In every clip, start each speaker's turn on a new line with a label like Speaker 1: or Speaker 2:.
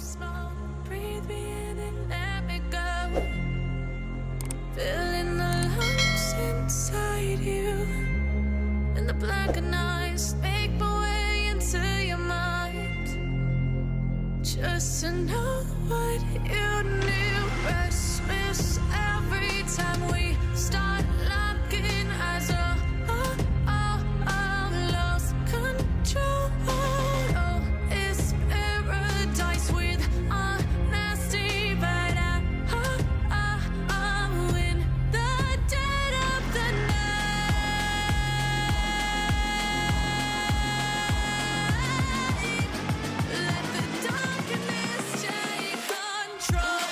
Speaker 1: small. Breathe me in and let me go. Filling the lungs inside you, and the blackened eyes make my way into your mind. Just to know what you knew. Restless every time we start locking eyes. Lost control. Oh, it's paradise with honesty, but I'm in the dead of the night. Let the darkness take control.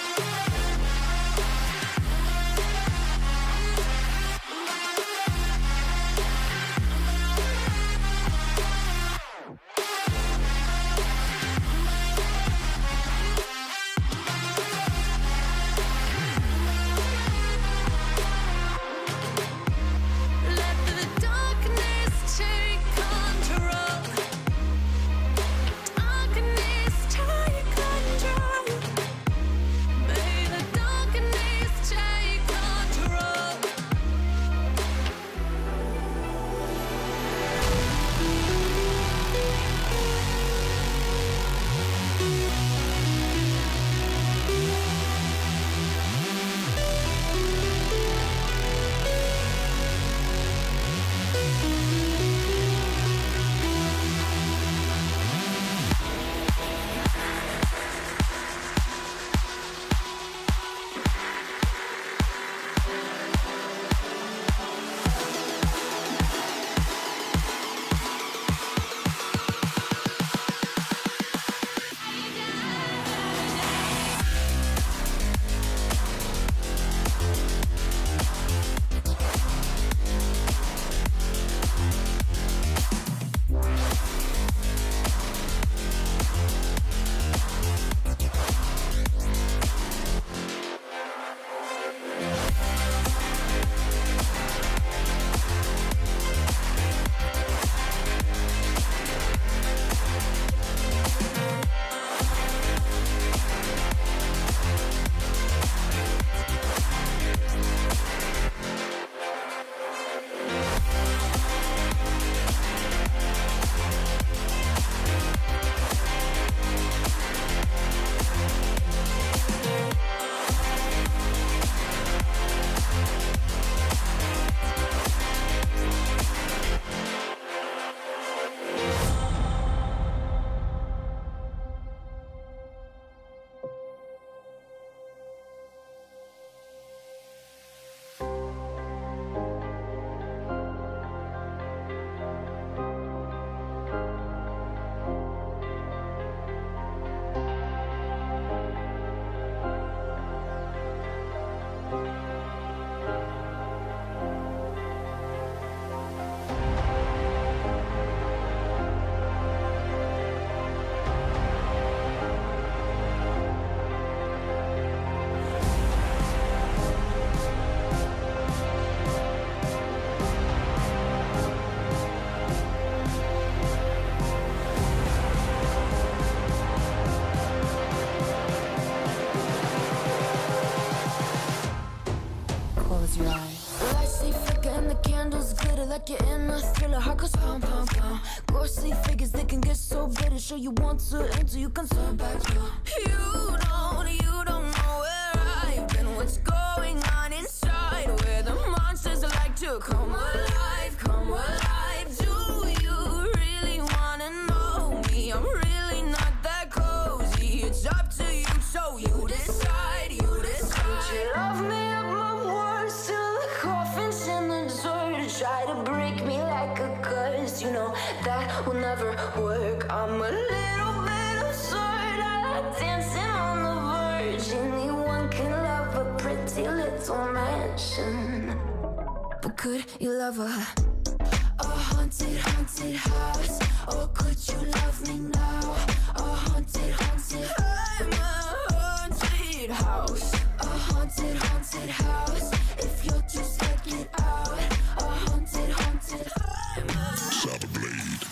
Speaker 1: Let the darkness take control. Darkness take control. May the darkness take control.
Speaker 2: Close your eyes. Lights stay flicker and the candles glitter like you're in a thriller. Heart goes pound, pound, pound. Ghostly figures, they can get so bitter. Sure you want to enter, you can turn back. You don't know where I've been. What's going on inside? Where the monsters like to come alive, come alive. Do you really wanna know me? I'm really not that cozy. It's up to you, so you decide, you decide. Would you love me up my words till the coffin's in the dirt? Try to break me like a curse, you know that will never work. I'm a little bit absurd. I like dancing on the verge. Anyone can love a pretty little mansion, but could you love a haunted, haunted house? Or could you love me now? A haunted, haunted. I'm a haunted house. A haunted, haunted house. If you're too scared, get out. A haunted, haunted. I'm a
Speaker 3: Cyber Blade.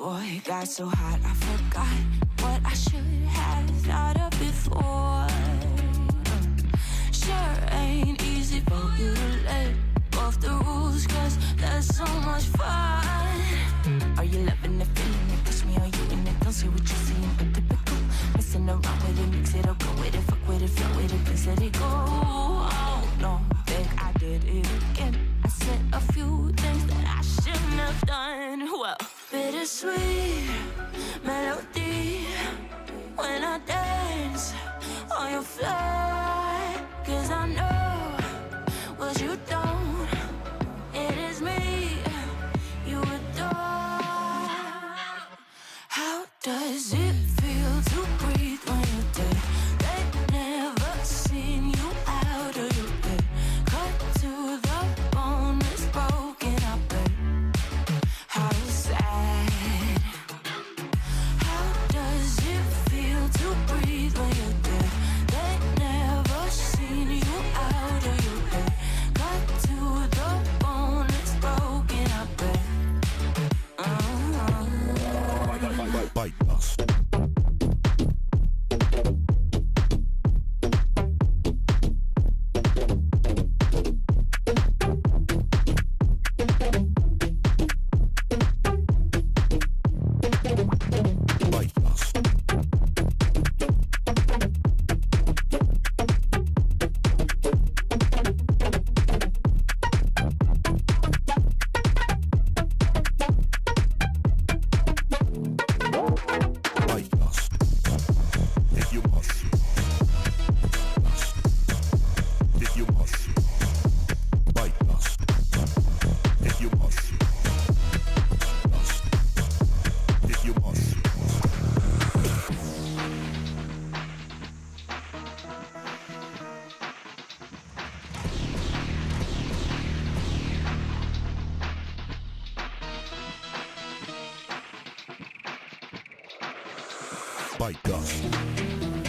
Speaker 2: boy got so hot I forgot what I should have thought of before. Sure ain't easy for you to let go off the rules, cause that's so much fun. Are you loving the feeling? It push me on you and it don't say what you're seeing, but typical. Messing around with it, mix it up, go with it, fuck with it, flow with it, please let it go. Oh no, babe, I did it again. I said a few things that I shouldn't have done. Well, bittersweet melody when I dance on your fly, cause I know what you don't. It is me you adore. How does it feel to breathe when you're dead? They never seen you out of your bed. Cut to the bone, it's broken, I bet. How sad. How does it feel to breathe when you're dead? They never seen you out of your bed. Cut to the bone, it's broken, I bet.
Speaker 3: Bite us. Bite dust.